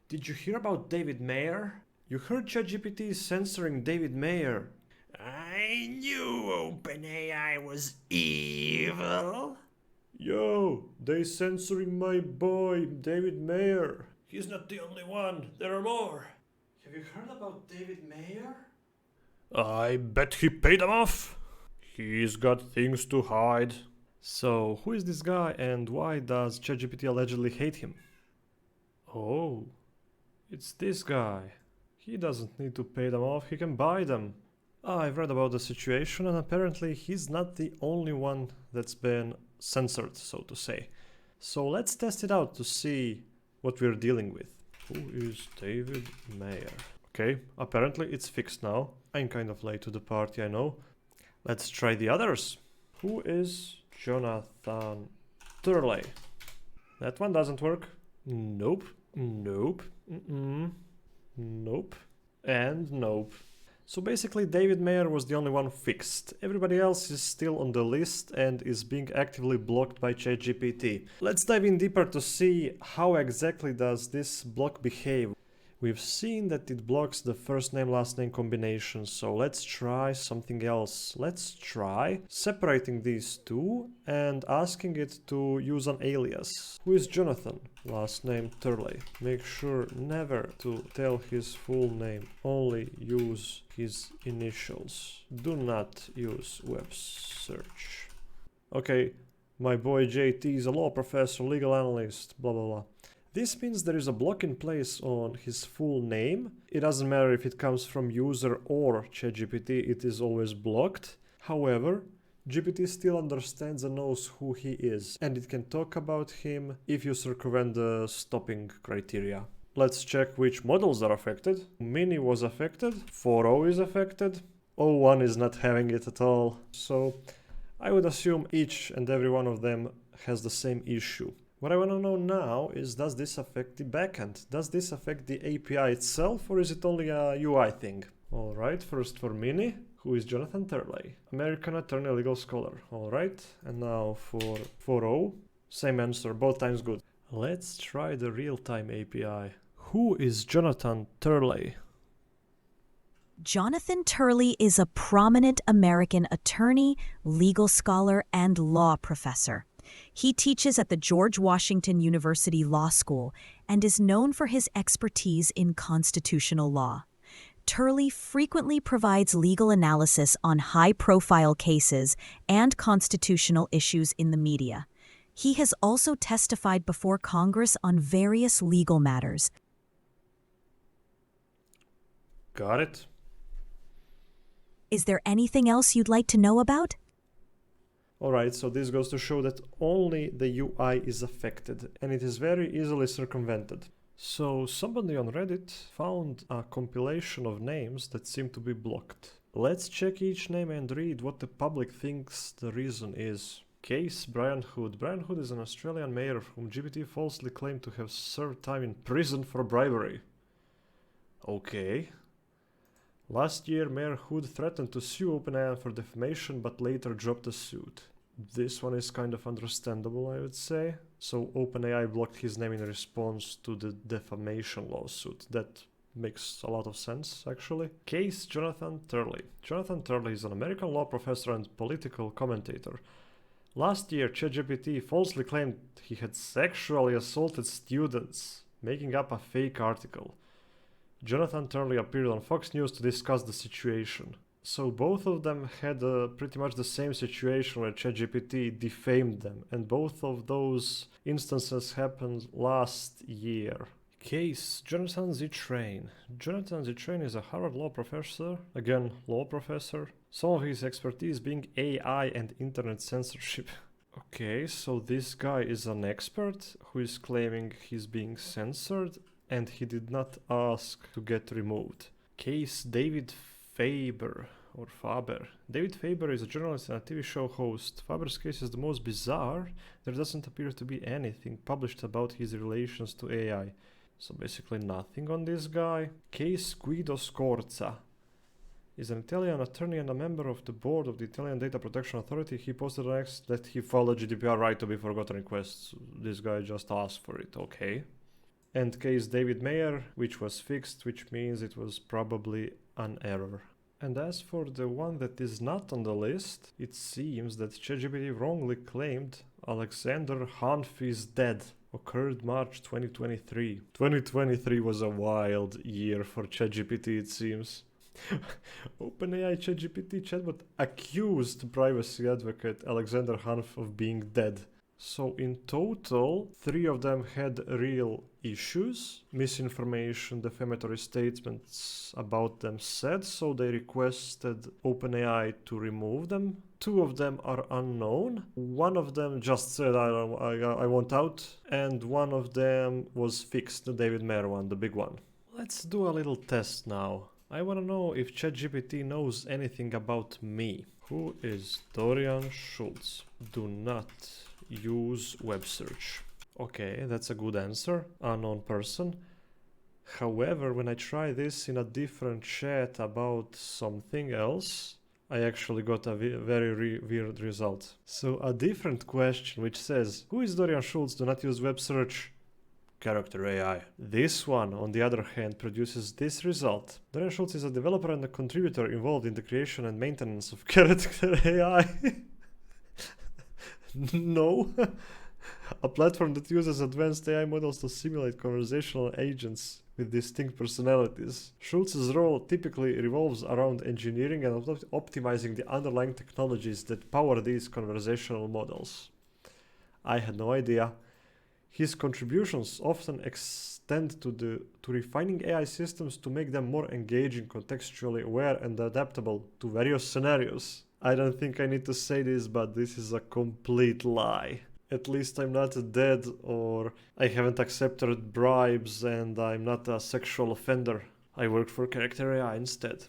Did you hear about David Mayer? You heard ChatGPT is censoring David Mayer. I knew OpenAI was evil. Yo, they censoring my boy, David Mayer. He's not the only one, there are more. Have you heard about David Mayer? I bet he paid them off. He's got things to hide. So, who is this guy and why does ChatGPT allegedly hate him? Oh, it's this guy. He doesn't need to pay them off, he can buy them. I've read about the situation and apparently he's not the only one that's been censored, so to say. So let's test it out to see what we're dealing with. Who is David Mayer? Okay, apparently it's fixed now. I'm kind of late to the party, I know. Let's try the others. Who is Jonathan Turley? That one doesn't work. Nope. Nope. Nope. And nope. So basically David Mayer was the only one fixed. Everybody else is still on the list and is being actively blocked by ChatGPT. Let's dive in deeper to see how exactly does this block behave. We've seen that it blocks the first name last name combination, so let's try something else. Let's try separating these two and asking it to use an alias. Who is Jonathan? Last name Turley. Make sure never to tell his full name, only use his initials. Do not use web search. Okay, my boy JT is a law professor, legal analyst, blah blah blah. This means there is a block in place on his full name. It doesn't matter if it comes from user or ChatGPT, it is always blocked. However, GPT still understands and knows who he is, and it can talk about him if you circumvent the stopping criteria. Let's check which models are affected. Mini was affected, 4.0 is affected, 0.1 is not having it at all. So I would assume each and every one of them has the same issue. What I want to know now is, does this affect the backend? Does this affect the API itself, or is it only a UI thing? Alright, first for Mini, who is Jonathan Turley, American attorney, legal scholar. Alright, and now for 4.0, same answer, both times good. Let's try the real-time API. Who is Jonathan Turley? Jonathan Turley is a prominent American attorney, legal scholar, and law professor. He teaches at the George Washington University Law School and is known for his expertise in constitutional law. Turley frequently provides legal analysis on high-profile cases and constitutional issues in the media. He has also testified before Congress on various legal matters. Got it. Is there anything else you'd like to know about? Alright, so this goes to show that only the UI is affected, and it is very easily circumvented. So somebody on Reddit found a compilation of names that seem to be blocked. Let's check each name and read what the public thinks the reason is. Case Brian Hood. Brian Hood is an Australian mayor whom GPT falsely claimed to have served time in prison for bribery. Okay. Last year, Mayor Hood threatened to sue OpenAI for defamation, but later dropped the suit. This one is kind of understandable, I would say. So OpenAI blocked his name in response to the defamation lawsuit. That makes a lot of sense, actually. Case Jonathan Turley. Jonathan Turley is an American law professor and political commentator. Last year, ChatGPT falsely claimed he had sexually assaulted students, making up a fake article. Jonathan Turley appeared on Fox News to discuss the situation. So both of them had pretty much the same situation where ChatGPT defamed them, and both of those instances happened last year. Case Jonathan Zittrain. Jonathan Zittrain is a Harvard law professor, again law professor. Some of his expertise being AI and internet censorship. Okay, so this guy is an expert who is claiming he's being censored, and he did not ask to get removed. Case David Faber, or Faber. David Faber is a journalist and a TV show host. Faber's case is the most bizarre. There doesn't appear to be anything published about his relations to AI. So basically nothing on this guy. Case Guido Scorza is an Italian attorney and a member of the board of the Italian Data Protection Authority. He posted on X that he followed GDPR right to be forgotten requests. This guy just asked for it, okay. and case David Mayer, which was fixed, which means it was probably an error. And as for the one that is not on the list, it seems that ChatGPT wrongly claimed Alexander Hanff is dead. Occurred March 2023. 2023 was a wild year for ChatGPT, it seems. OpenAI ChatGPT chatbot accused privacy advocate Alexander Hanff of being dead. So in total, 3 of them had real issues, misinformation, defamatory statements about them said, so they requested OpenAI to remove them. 2 of them are unknown. 1 of them just said, I want out, and 1 of them was fixed, the David Mayer one, the big one. Let's do a little test now. I want to know if ChatGPT knows anything about me. Who is Dorian Schultz? Do not use web search. Okay, that's a good answer. Unknown person. However, when I try this in a different chat about something else, I actually got a very weird result. So a different question which says, who is Dorian Schultz? Do not use web search. Character AI. This one, on the other hand, produces this result. Dorian Schultz is a developer and a contributor involved in the creation and maintenance of Character AI. No. A platform that uses advanced AI models to simulate conversational agents with distinct personalities. Schultz's role typically revolves around engineering and optimizing the underlying technologies that power these conversational models. I had no idea. His contributions often extend to refining AI systems to make them more engaging, contextually aware, and adaptable to various scenarios. I don't think I need to say this, but this is a complete lie. At least I'm not dead, or I haven't accepted bribes, and I'm not a sexual offender. I work for Character AI instead.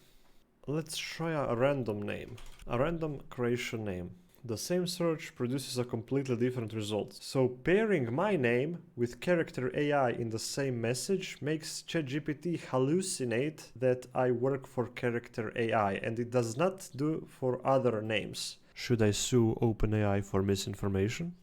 Let's try a random name. A random creation name. The same search produces a completely different result. So pairing my name with Character AI in the same message makes ChatGPT hallucinate that I work for Character AI, and it does not do for other names. Should I sue OpenAI for misinformation?